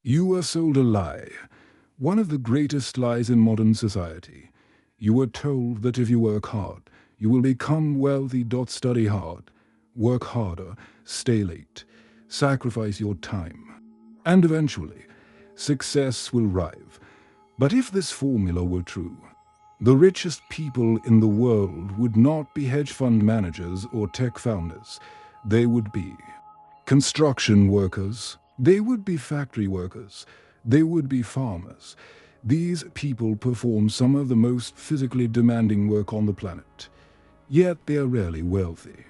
You were sold a lie, one of the greatest lies in modern society. You were told that if you work hard, you will become wealthy. Study hard, work harder, stay late, sacrifice your time, and eventually, success will arrive. But if this formula were true, the richest people in the world would not be hedge fund managers or tech founders. They would be construction workers. They would be factory workers. They would be farmers. These people perform some of the most physically demanding work on the planet. Yet they are rarely wealthy.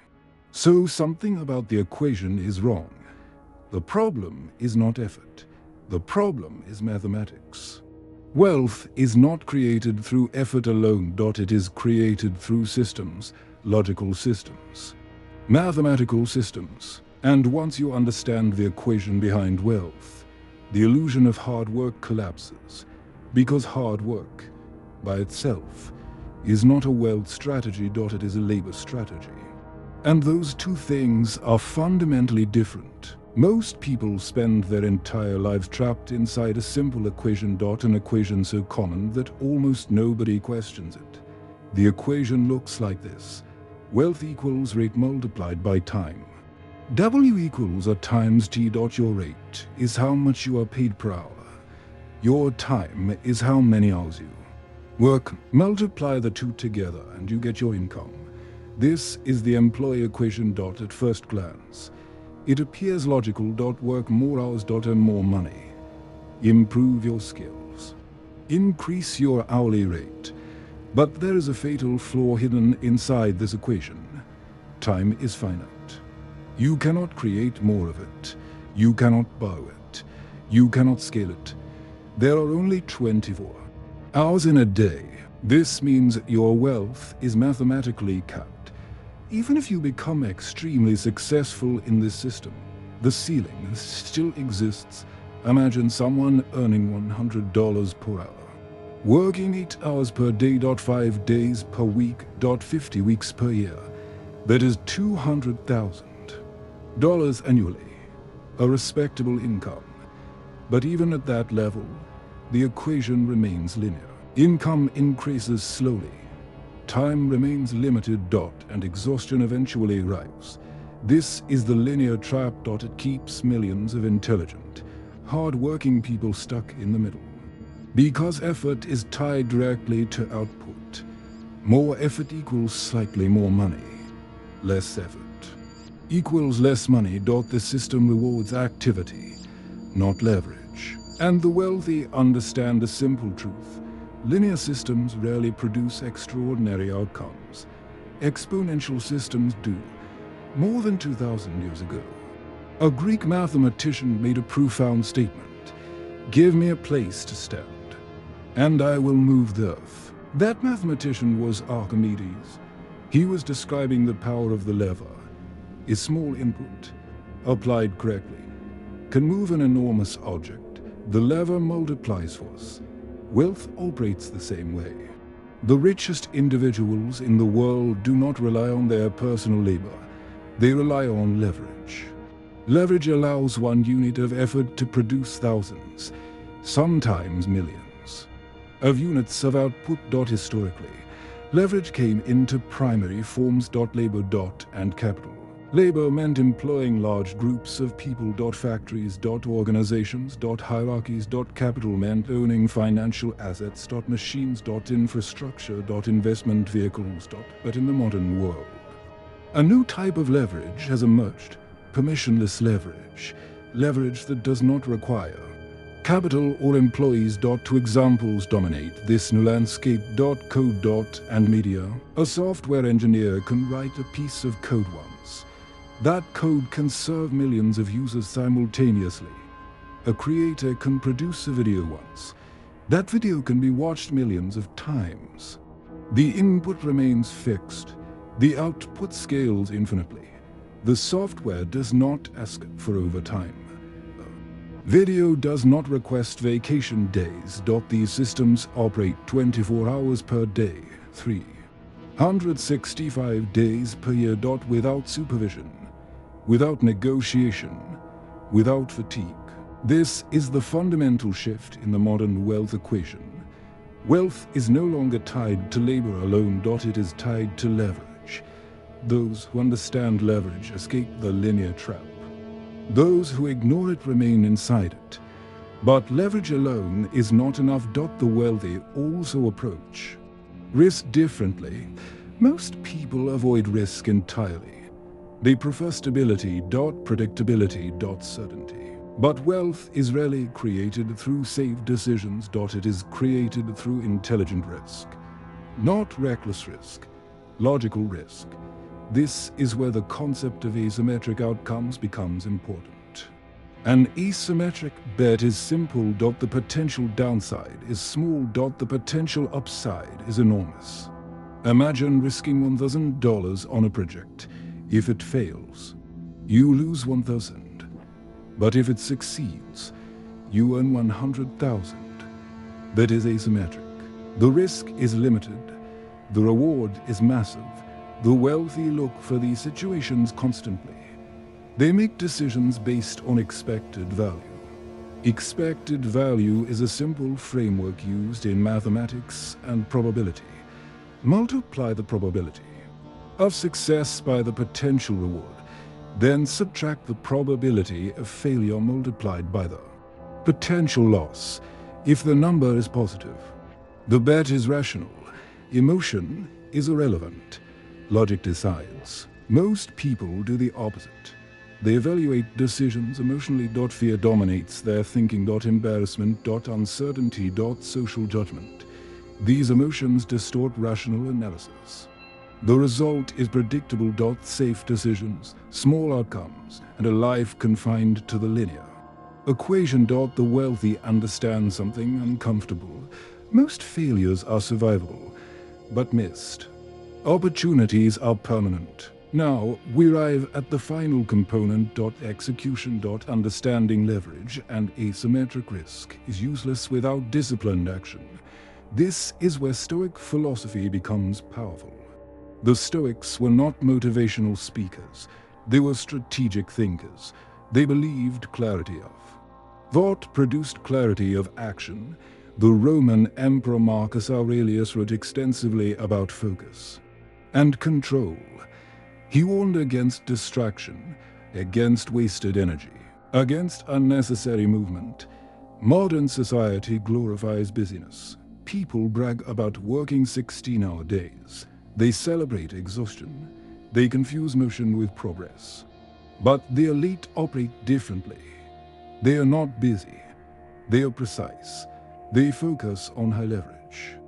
So something about the equation is wrong. The problem is not effort. The problem is mathematics. Wealth is not created through effort alone. It is created through systems, logical systems, mathematical systems. And once you understand the equation behind wealth, the illusion of hard work collapses, because hard work, by itself, is not a wealth strategy. It is a labor strategy. And those two things are fundamentally different. Most people spend their entire lives trapped inside a simple equation. An equation so common that almost nobody questions it. The equation looks like this: wealth equals rate multiplied by time. W equals a times T. Your rate is how much you are paid per hour. Your time is how many hours you work. Multiply the two together and you get your income. This is the employee equation. At first glance, it appears logical. Work more hours. Earn more money. Improve your skills. Increase your hourly rate. But there is a fatal flaw hidden inside this equation. Time is finite. You cannot create more of it. You cannot borrow it. You cannot scale it. There are only 24 hours in a day. This means your wealth is mathematically capped. Even if you become extremely successful in this system, the ceiling still exists. Imagine someone earning $100 per hour, working 8 hours per day. 5 days per week. 50 weeks per year. That is $200,000 annually, a respectable income. But even at that level, the equation remains linear. Income increases slowly. Time remains limited. And exhaustion eventually arrives. This is the linear trap. It keeps millions of intelligent, hard-working people stuck in the middle. Because effort is tied directly to output. More effort equals slightly more money. Less effort equals less money. The system rewards activity, not leverage. And the wealthy understand a simple truth: linear systems rarely produce extraordinary outcomes. Exponential systems do. More than 2,000 years ago, a Greek mathematician made a profound statement: "Give me a place to stand, and I will move the earth." That mathematician was Archimedes. He was describing the power of the lever. A small input, applied correctly, can move an enormous object. The lever multiplies force. Wealth operates the same way. The richest individuals in the world do not rely on their personal labor. They rely on leverage. Leverage allows one unit of effort to produce thousands, sometimes millions, of units of output. Historically, leverage came into primary forms. Labor. And capital. Labor meant employing large groups of people. Factories. Organizations. Hierarchies. Capital meant owning financial assets. Machines. Infrastructure. Investment vehicles. But in the modern world, a new type of leverage has emerged: permissionless leverage. Leverage that does not require capital or employees. Two examples dominate this new landscape. Code. And media. A software engineer can write a piece of code once. That code can serve millions of users simultaneously. A creator can produce a video once. That video can be watched millions of times. The input remains fixed. The output scales infinitely. The software does not ask for overtime. Video does not request vacation days. These systems operate 24 hours per day, 365 days per year. Without supervision, without negotiation, without fatigue. This is the fundamental shift in the modern wealth equation. Wealth is no longer tied to labor alone. It is tied to leverage. Those who understand leverage escape the linear trap. Those who ignore it remain inside it. But leverage alone is not enough. The wealthy also approach risk differently. Most people avoid risk entirely. They prefer stability, predictability, certainty. But wealth is rarely created through safe decisions. It is created through intelligent risk. Not reckless risk, logical risk. This is where the concept of asymmetric outcomes becomes important. An asymmetric bet is simple. The potential downside is small. The potential upside is enormous. Imagine risking $1,000 on a project. If it fails, you lose $1,000. But if it succeeds, you earn $100,000. That is asymmetric. The risk is limited. The reward is massive. The wealthy look for these situations constantly. They make decisions based on expected value. Expected value is a simple framework used in mathematics and probability. Multiply the probability of success by the potential reward. Then subtract the probability of failure multiplied by the potential loss. If the number is positive, the bet is rational. Emotion is irrelevant. Logic decides. Most people do the opposite. They evaluate decisions emotionally. Fear dominates their thinking. Embarrassment, uncertainty, social judgment. These emotions distort rational analysis. The result is predictable. Safe decisions, small outcomes, and a life confined to the linear equation. The wealthy understand something uncomfortable. Most failures are survivable, but missed opportunities are permanent. Now, we arrive at the final component. Execution. Understanding leverage and asymmetric risk is useless without disciplined action. This is where Stoic philosophy becomes powerful. The Stoics were not motivational speakers. They were strategic thinkers. They believed clarity of thought produced clarity of action. The Roman Emperor Marcus Aurelius wrote extensively about focus and control. He warned against distraction, against wasted energy, against unnecessary movement. Modern society glorifies busyness. People brag about working 16-hour days. They celebrate exhaustion. They confuse motion with progress. But the elite operate differently. They are not busy. They are precise. They focus on high leverage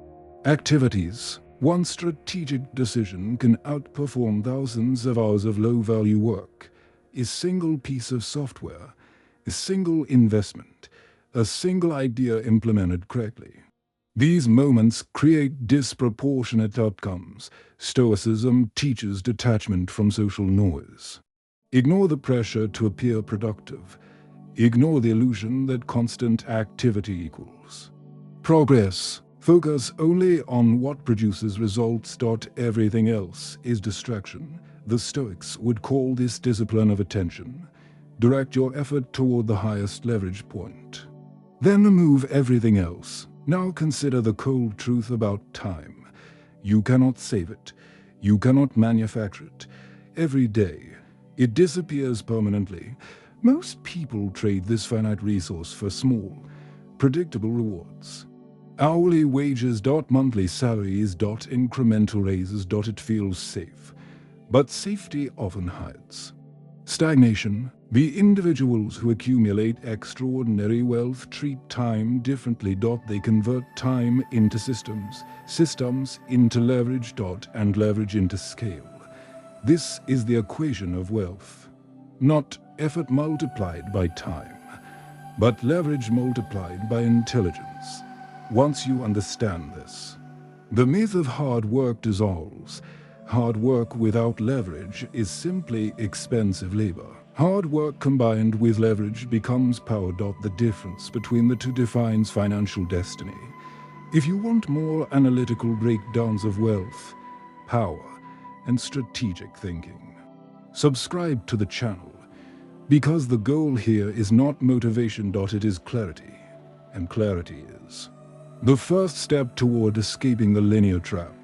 activities. One strategic decision can outperform thousands of hours of low-value work. A single piece of software, a single investment, a single idea implemented correctly. These moments create disproportionate outcomes. Stoicism teaches detachment from social noise. Ignore the pressure to appear productive. Ignore the illusion that constant activity equals progress. Focus only on what produces results. Everything else is distraction. The Stoics would call this discipline of attention. Direct your effort toward the highest leverage point. Then remove everything else. Now consider the cold truth about time. You cannot save it. You cannot manufacture it. Every day, it disappears permanently. Most people trade this finite resource for small, predictable rewards. Hourly wages, monthly salaries, incremental raises. It feels safe. But safety often hides stagnation. The individuals who accumulate extraordinary wealth treat time differently. They convert time into systems, systems into leverage. And leverage into scale. This is the equation of wealth. Not effort multiplied by time, but leverage multiplied by intelligence. Once you understand this, the myth of hard work dissolves. Hard work without leverage is simply expensive labor. Hard work combined with leverage becomes power. The difference between the two defines financial destiny. If you want more analytical breakdowns of wealth, power, and strategic thinking, subscribe to the channel. Because the goal here is not motivation, it is clarity. And clarity is the first step toward escaping the linear trap.